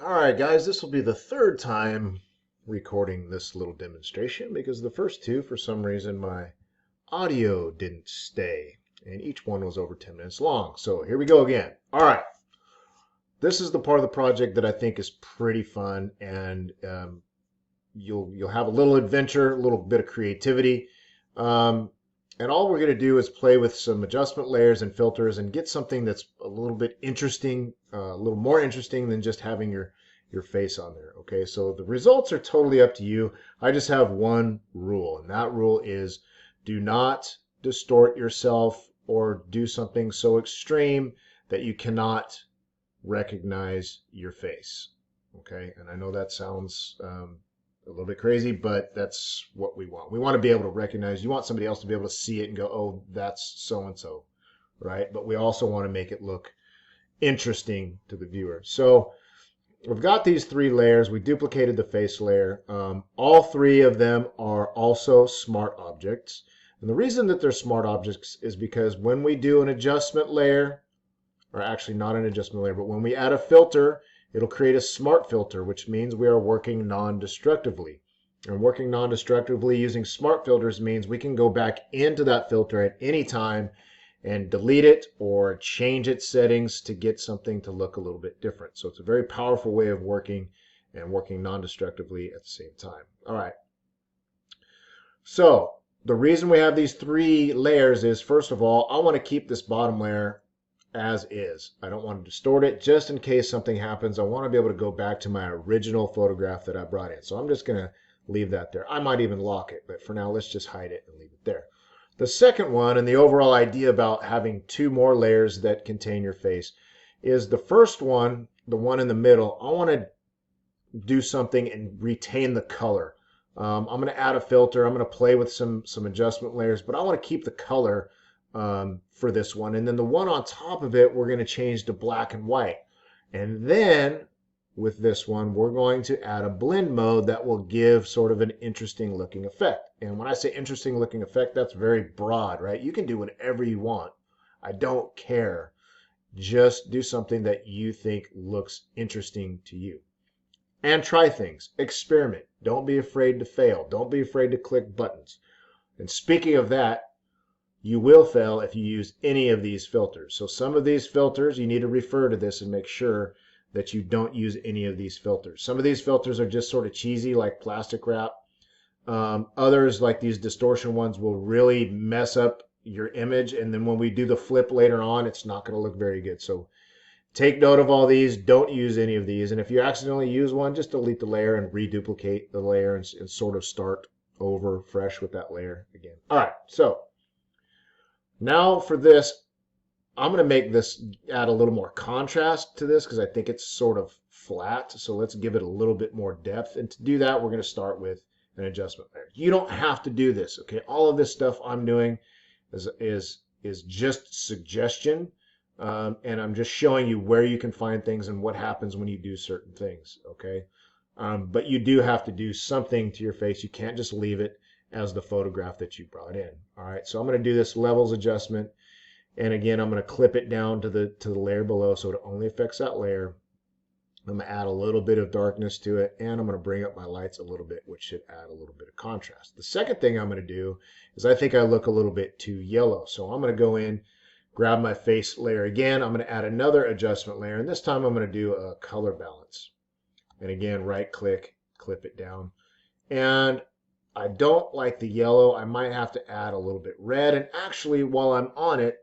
All right, guys, this will be the third time recording this little demonstration because the first two, for some reason, my audio didn't stay, and each one was over 10 minutes long. So here we go again. All right, this is the part of the project that I think is pretty fun, and you'll have a little adventure, a little bit of creativity. Um, and all we're going to do is play with some adjustment layers and filters and get something that's a little bit interesting, a little more interesting than just having your face on there. Okay, so the results are totally up to you. I just have one rule, and that rule is do not distort yourself or do something so extreme that you cannot recognize your face. Okay, and I know that sounds a little bit crazy, but that's what we want. We want to be able to recognize, you want somebody else to be able to see it and go, oh, that's so-and-so, right? But we also want to make it look interesting to the viewer. So we've got these three layers. We duplicated the face layer. All three of them are also smart objects. And the reason that they're smart objects is because when we do an adjustment layer, or actually not an adjustment layer, but when we add a filter, it'll create a smart filter, which means we are working non-destructively. And working non-destructively using smart filters means we can go back into that filter at any time and delete it or change its settings to get something to look a little bit different. So it's a very powerful way of working and working non-destructively at the same time. All right. So the reason we have these three layers is, first of all, I want to keep this bottom layer as is. I don't want to distort it just in case something happens. I want to be able to go back to my original photograph that I brought in. So I'm just going to leave that there. I might even lock it, but for now, let's just hide it and leave it there. The second one, and the overall idea about having two more layers that contain your face, is the first one, the one in the middle, I want to do something and retain the color. I'm going to add a filter. I'm going to play with some adjustment layers, but I want to keep the color for this one. And then the one on top of it, we're going to change to black and white. And then with this one, we're going to add a blend mode that will give sort of an interesting looking effect. And when I say interesting looking effect, that's very broad, right? You can do whatever you want. I don't care. Just do something that you think looks interesting to you. And try things. Experiment. Don't be afraid to fail. Don't be afraid to click buttons. And speaking of that, you will fail if you use any of these filters. So some of these filters, you need to refer to this and make sure that you don't use any of these filters. Some of these filters are just sort of cheesy, like plastic wrap. Others, like these distortion ones, will really mess up your image. And then when we do the flip later on, it's not going to look very good. So take note of all these. Don't use any of these. And if you accidentally use one, just delete the layer and reduplicate the layer and sort of start over fresh with that layer again. All right, so now for this, I'm going to make this add a little more contrast to this because I think it's sort of flat. So let's give it a little bit more depth. And to do that, we're going to start with an adjustment layer. You don't have to do this, okay? All of this stuff I'm doing is just suggestion. And I'm just showing you where you can find things and what happens when you do certain things, okay? But you do have to do something to your face. You can't just leave it as the photograph that you brought in. All right, so I'm going to do this levels adjustment, and again, I'm going to clip it down to the layer below so it only affects that layer. I'm going to add a little bit of darkness to it, and I'm going to bring up my lights a little bit, which should add a little bit of contrast. The second thing I'm going to do is I think I look a little bit too yellow, so I'm going to go in, grab my face layer again. I'm going to add another adjustment layer, and this time I'm going to do a color balance. And again, right click, clip it down. And I don't like the yellow. I might have to add a little bit red. And actually, while I'm on it,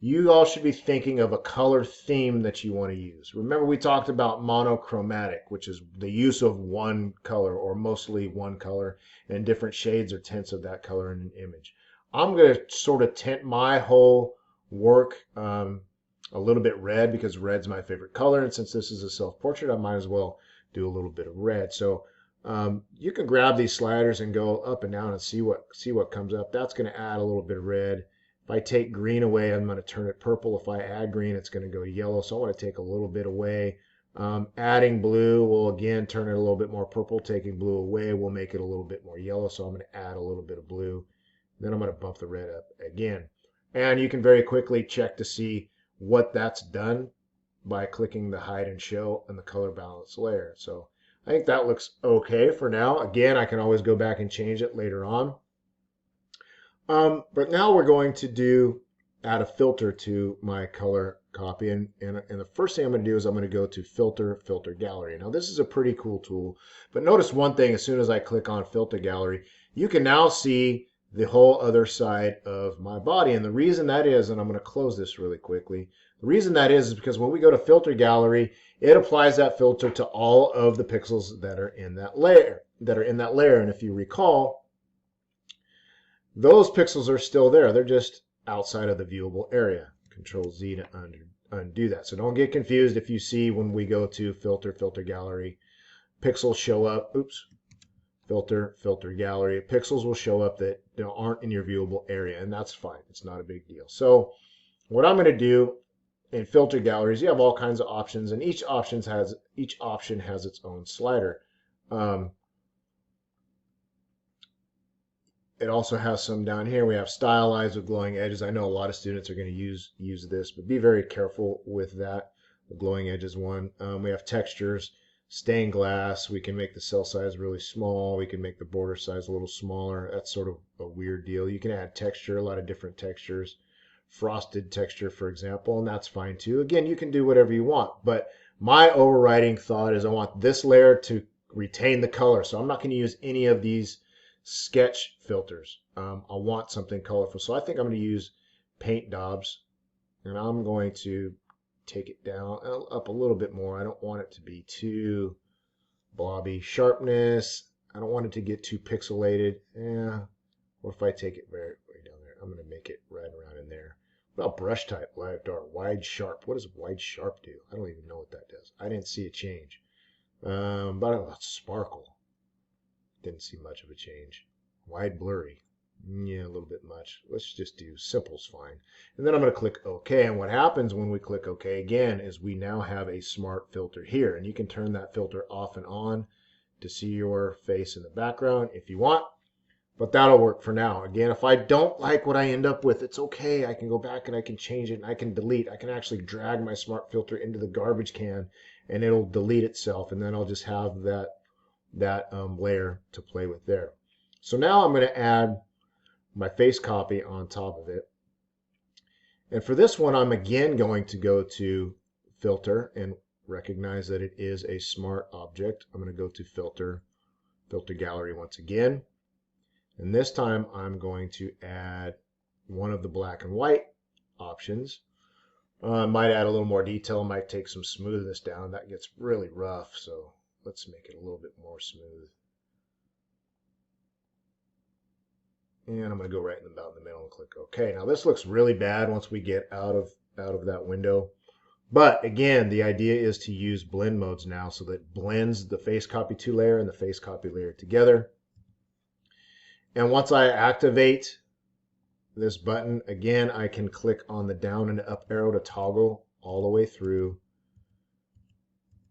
you all should be thinking of a color theme that you want to use. Remember, we talked about monochromatic, which is the use of one color or mostly one color and different shades or tints of that color in an image. I'm going to sort of tint my whole work a little bit red because red's my favorite color. And since this is a self-portrait, I might as well do a little bit of red. So you can grab these sliders and go up and down and see what comes up. That's going to add a little bit of red. If I take green away, I'm going to turn it purple. If I add green, it's going to go yellow. So I want to take a little bit away. Adding blue will again turn it a little bit more purple. Taking blue away will make it a little bit more yellow. So I'm going to add a little bit of blue. Then I'm going to bump the red up again. And you can very quickly check to see what that's done. by clicking the hide and show and the color balance layer. So I think that looks okay for now. Again, I can always go back and change it later on. But now we're going to add a filter to my color copy. And the first thing I'm going to do is I'm going to go to Filter, Filter Gallery. Now this is a pretty cool tool. But notice one thing, as soon as I click on Filter Gallery, you can now see the whole other side of my body. And the reason that is, and I'm going to close this really quickly, the reason that is because when we go to Filter Gallery, it applies that filter to all of the pixels that are in that layer. And if you recall, those pixels are still there. They're just outside of the viewable area. Control Z to undo that. So don't get confused if you see when we go to Filter, Filter Gallery, pixels show up. Oops. Filter, Filter Gallery. Pixels will show up that aren't in your viewable area, and that's fine. It's not a big deal. So what I'm going to do in Filter Galleries, you have all kinds of options, and each option has its own slider. It also has some down here. We have stylized with glowing edges. I know a lot of students are going to use this, but be very careful with that. The glowing edges one. We have textures, stained glass. We can make the cell size really small. We can make the border size a little smaller. That's sort of a weird deal. You can add texture, a lot of different textures. Frosted texture, for example, and that's fine too. Again, you can do whatever you want, but my overriding thought is I want this layer to retain the color. So I'm not going to use any of these sketch filters. I want something colorful. So I think I'm going to use Paint Daubs, and I'm going to take it down up a little bit more. I don't want it to be too blobby. Sharpness, I don't want it to get too pixelated. Yeah. What if I take it way down there? I'm going to make it right around in there. What about brush type? Live dark, wide sharp. What does wide sharp do? I don't even know what that does. I didn't see a change. But sparkle. Didn't see much of a change. Wide blurry. Yeah, a little bit much. Let's just do simple's fine. And then I'm going to click OK. And what happens when we click OK again is we now have a smart filter here. And you can turn that filter off and on to see your face in the background if you want. But that'll work for now. Again, if I don't like what I end up with, it's okay. I can go back and I can change it and I can delete. I can actually drag my smart filter into the garbage can and it'll delete itself. And then I'll just have that layer to play with there. So now I'm going to add my face copy on top of it. And for this one, I'm again going to go to Filter and recognize that it is a smart object. I'm going to go to Filter, Filter Gallery once again. And this time I'm going to add one of the black and white options. I might add a little more detail, might take some smoothness down. That gets really rough, so let's make it a little bit more smooth. And I'm going to go right about in the middle and click OK. Now this looks really bad once we get out of that window. But again, the idea is to use blend modes now so that it blends the face copy 2 layer and the face copy layer together. And once I activate this button, again, I can click on the down and up arrow to toggle all the way through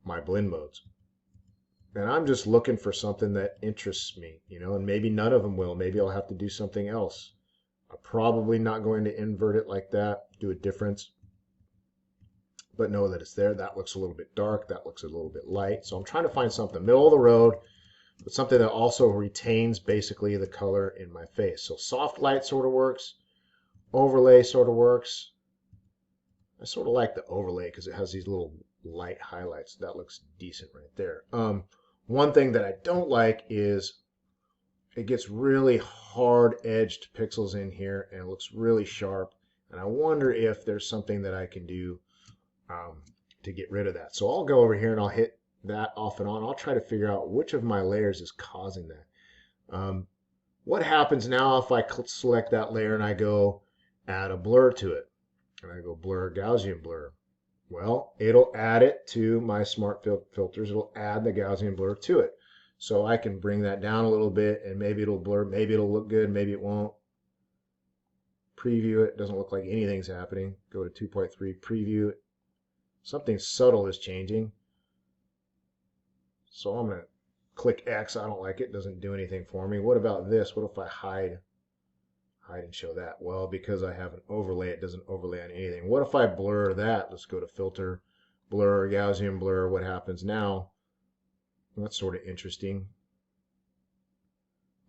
my blend modes. And I'm just looking for something that interests me, and maybe none of them will. Maybe I'll have to do something else. I'm probably not going to invert it like that, do a difference. But know that it's there. That looks a little bit dark. That looks a little bit light. So I'm trying to find something middle of the road, but something that also retains basically the color in my face. So soft light sort of works. Overlay sort of works. I sort of like the overlay because it has these little light highlights. That looks decent right there. One thing that I don't like is it gets really hard-edged pixels in here and it looks really sharp. And I wonder if there's something that I can do to get rid of that. So I'll go over here and I'll hit that off and on. I'll try to figure out which of my layers is causing that. What happens now if I select that layer and I go add a blur to it? And I go blur, Gaussian blur. Well, it'll add it to my smart filters. It'll add the Gaussian blur to it. So I can bring that down a little bit and maybe it'll blur, maybe it'll look good, maybe it won't. Preview it. Doesn't look like anything's happening. Go to 2.3, preview it. Something subtle is changing. So I'm going to click X. I don't like it. It doesn't do anything for me. What about this? What if I hide and show that? Well, because I have an overlay, it doesn't overlay on anything. What if I blur that? Let's go to Filter, blur, Gaussian blur, what happens now. That's sort of interesting.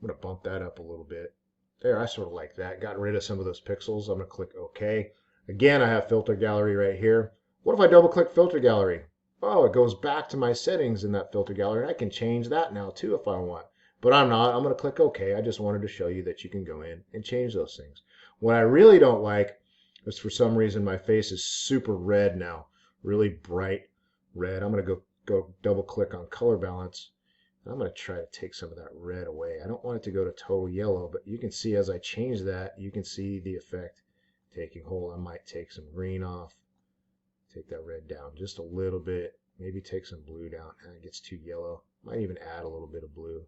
I'm going to bump that up a little bit. There, I sort of like that. Got rid of some of those pixels. I'm going to click OK. Again, I have filter gallery right here. What if I double click filter gallery? Oh, it goes back to my settings in that filter gallery. I can change that now too if I want. But I'm not. I'm going to click OK. I just wanted to show you that you can go in and change those things. What I really don't like is for some reason my face is super red now. Really bright red. I'm going to go double click on color balance. I'm going to try to take some of that red away. I don't want it to go to total yellow, but you can see as I change that, you can see the effect taking hold. I might take some green off, take that red down just a little bit, maybe take some blue down. And it gets too yellow. Might even add a little bit of blue.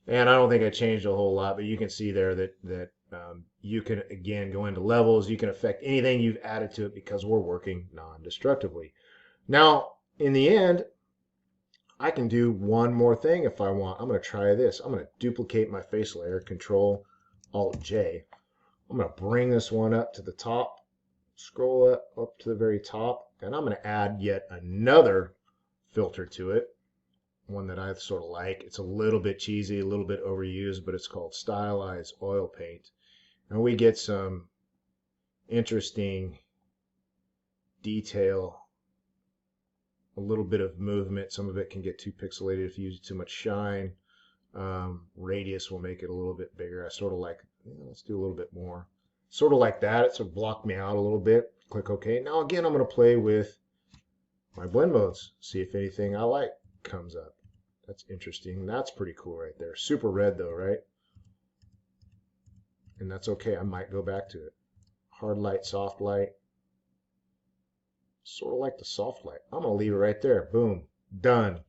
And I don't think I changed a whole lot, but you can see there that you can, again, go into levels. You can affect anything you've added to it because we're working non-destructively. Now, in the end, I can do one more thing if I want. I'm going to try this. I'm going to duplicate my face layer, Control Alt J. I'm going to bring this one up to the top, scroll up to the very top, and I'm going to add yet another filter to it, one that I sort of like. It's a little bit cheesy, a little bit overused, but it's called Stylized Oil Paint. And we get some interesting detail, a little bit of movement. Some of it can get too pixelated if you use too much shine. Radius will make it a little bit bigger. I sort of like, let's do a little bit more. Sort of like that. It sort of blocked me out a little bit. Click OK. Now again, I'm going to play with my blend modes. See if anything I like comes up. That's interesting. That's pretty cool right there. Super red though, right? And that's okay. I might go back to it. Hard light, soft light. Sort of like the soft light. I'm going to leave it right there. Boom. Done.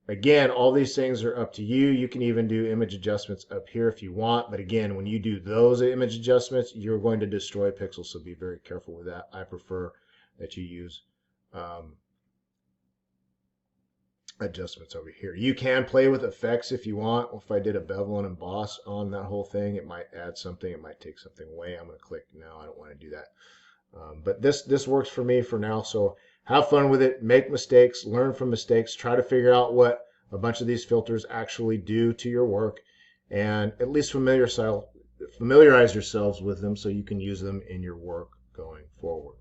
Again, all these things are up to you. You can even do image adjustments up here if you want. But again, when you do those image adjustments, you're going to destroy pixels. So be very careful with that. I prefer that you use adjustments over here. You can play with effects if you want. If I did a bevel and emboss on that whole thing, it might add something. It might take something away. I'm going to click no. I don't want to do that. But this works for me for now, so have fun with it, make mistakes, learn from mistakes, try to figure out what a bunch of these filters actually do to your work, and at least familiarize yourselves with them so you can use them in your work going forward.